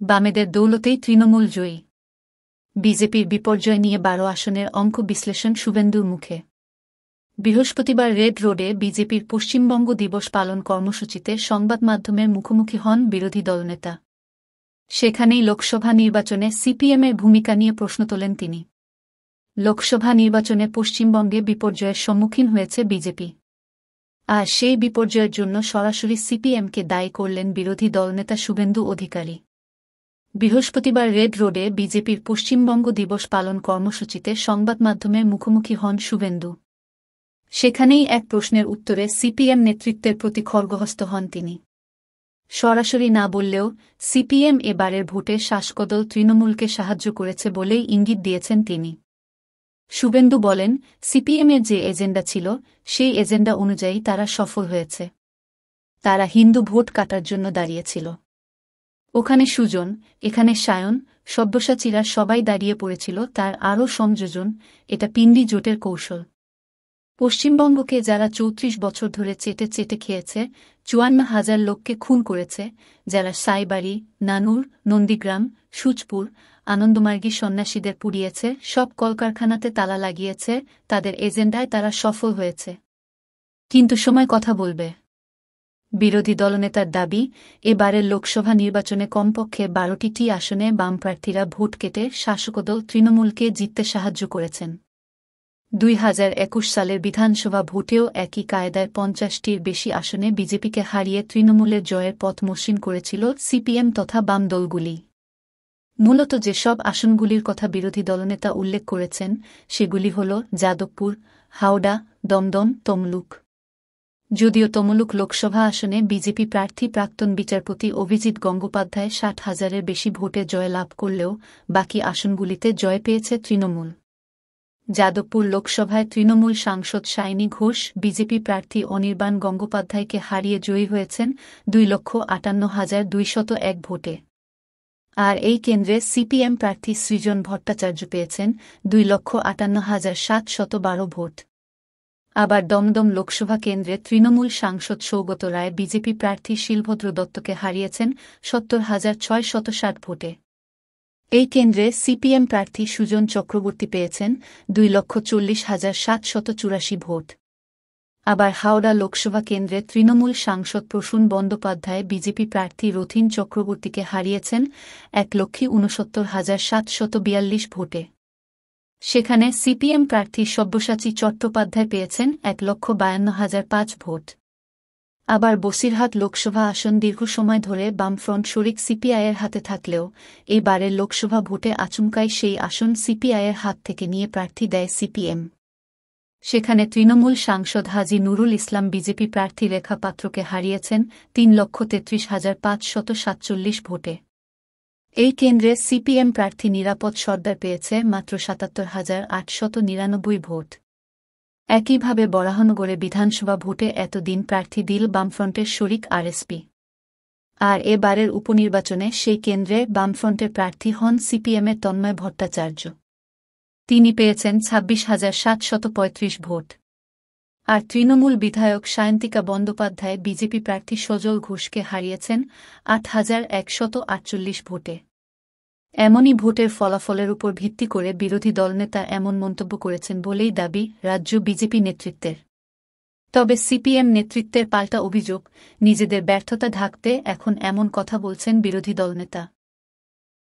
বামেদের দৌলতেই তৃণমূল জয়ী। বিজেপির বিপর্যয় নিয়ে 12 আসনের অঙ্ক বিশ্লেষণ শুভেন্দুর মুখে। বৃহস্পতিবার রেড রোডে বিজেপির পশ্চিমবঙ্গ দিবস পালন কর্মসূচিতে সংবাদমাধ্যমের মুখোমুখি হন বিরোধী দলনেতা। সেখানেই লোকসভা নির্বাচনে সিপিএমের ভূমিকা নিয়ে প্রশ্ন তোলেন তিনি। লোকসভা নির্বাচনে পশ্চিমবঙ্গে বিপর্যয়ের সম্মুখীন হয়েছে বিজেপি, আর সেই বিপর্যয়ের জন্য সরাসরি সিপিএমকে দায়ী করলেন বিরোধী দলনেতা শুভেন্দু অধিকারী। বৃহস্পতিবার রেড রোডে বিজেপির পশ্চিমবঙ্গ দিবস পালন কর্মসূচিতে সংবাদমাধ্যমের মুখোমুখি হন শুভেন্দু। সেখানেই এক প্রশ্নের উত্তরে সিপিএম নেতৃত্বের প্রতি খড়গহস্ত হন তিনি। সরাসরি না বললেও সিপিএম এবারের ভোটে শাসকদল তৃণমূলকে সাহায্য করেছে বলেই ইঙ্গিত দিয়েছেন তিনি। শুভেন্দু বলেন, সিপিএমের যে এজেন্ডা ছিল সেই এজেন্ডা অনুযায়ী তারা সফল হয়েছে। তারা হিন্দু ভোট কাটার জন্য দাঁড়িয়েছিল। ওখানে সুজন, এখানে সায়ন, সব্যসাচীরা সবাই দাঁড়িয়ে পড়েছিল তার আরও সংযোজন। এটা পিন্ডি জোটের কৌশল। পশ্চিমবঙ্গকে যারা 34 বছর ধরে চেটে চেটে খেয়েছে, 54,000 লোককে খুন করেছে, যারা সাইবাড়ি, নানুর, নন্দীগ্রাম, সুচপুর, আনন্দমার্গী সন্ন্যাসীদের পুড়িয়েছে, সব কলকারখানাতে তালা লাগিয়েছে, তাদের এজেন্ডায় তারা সফল হয়েছে। কিন্তু সময় কথা বলবে। বিরোধী দলনেতার দাবি, এবারের লোকসভা নির্বাচনে কমপক্ষে 12টি আসনে বাম প্রার্থীরা ভোট কেটে শাসকদল তৃণমূলকে জিততে সাহায্য করেছেন। 2021 সালের বিধানসভা ভোটেও একই কায়দায় 50টির বেশি আসনে বিজেপিকে হারিয়ে তৃণমূলের জয়ের পথ মসৃণ করেছিল সিপিএম তথা বাম দলগুলি। মূলত যেসব আসনগুলির কথা বিরোধী দলনেতা উল্লেখ করেছেন সেগুলি হল যাদবপুর, হাওড়া, দমদম, তমলুক। যদিও তমলুক লোকসভা আসনে বিজেপি প্রার্থী প্রাক্তন বিচারপতি অভিজিৎ গঙ্গোপাধ্যায় 60,000-এর বেশি ভোটে জয় লাভ করলেও বাকি আসনগুলিতে জয় পেয়েছে তৃণমূল। যাদবপুর লোকসভায় তৃণমূল সাংসদ সায়নী ঘোষ বিজেপি প্রার্থী অনির্বাণ গঙ্গোপাধ্যায়কে হারিয়ে জয়ী হয়েছেন 2,58,201 ভোটে। আর এই কেন্দ্রে সিপিএম প্রার্থী সৃজন ভট্টাচার্য পেয়েছেন 2,58,712 ভোট। আবার দমদম লোকসভা কেন্দ্রে তৃণমূল সাংসদ সৌগত রায় বিজেপি প্রার্থী শিলভদ্র দত্তকে হারিয়েছেন 70,660 ভোটে। এই কেন্দ্রে সিপিএম প্রার্থী সুজন চক্রবর্তী পেয়েছেন 2,40,784 ভোট। আবার হাওড়া লোকসভা কেন্দ্রে তৃণমূল সাংসদ প্রসূন বন্দ্যোপাধ্যায় বিজেপি প্রার্থী রথীন চক্রবর্তীকে হারিয়েছেন 1,69,742 ভোটে। সেখানে সিপিএম প্রার্থী সব্যসাচী চট্টোপাধ্যায় পেয়েছেন 1,52,005 ভোট। আবার বসিরহাট লোকসভা আসন দীর্ঘ সময় ধরে বামফ্রন্ট শরিক সিপিআইয়ের হাতে থাকলেও এবারের লোকসভা ভোটে আচমকাই সেই আসন সিপিআইয়ের হাত থেকে নিয়ে প্রার্থী দেয় সিপিএম। সেখানে তৃণমূল সাংসদ হাজী নুরুল ইসলাম বিজেপি প্রার্থী রেখা পাত্রকে হারিয়েছেন 3,33,547 ভোটে। এই কেন্দ্রে সিপিএম প্রার্থী নিরাপদ সর্দার পেয়েছে মাত্র 77,899 ভোট। একইভাবে বরাহনগরে বিধানসভা ভোটে এতদিন প্রার্থী দিল বামফ্রন্টের শরিক আরএসপি। আর এবারের উপনির্বাচনে সেই কেন্দ্রে বামফ্রন্টের প্রার্থী হন সিপিএমের তন্ময় ভট্টাচার্য। তিনি পেয়েছেন 26,735 ভোট। আর তৃণমূল বিধায়ক সায়ন্তিকা বন্দ্যোপাধ্যায় বিজেপি প্রার্থী সজল ঘোষকে হারিয়েছেন 8,148 ভোটে। এমনই ভোটের ফলাফলের উপর ভিত্তি করে বিরোধী দলনেতা এমন মন্তব্য করেছেন বলেই দাবি রাজ্য বিজেপি নেতৃত্বের। তবে সিপিএম নেতৃত্বের পাল্টা অভিযোগ, নিজেদের ব্যর্থতা ঢাকতে এখন এমন কথা বলছেন বিরোধী দলনেতা।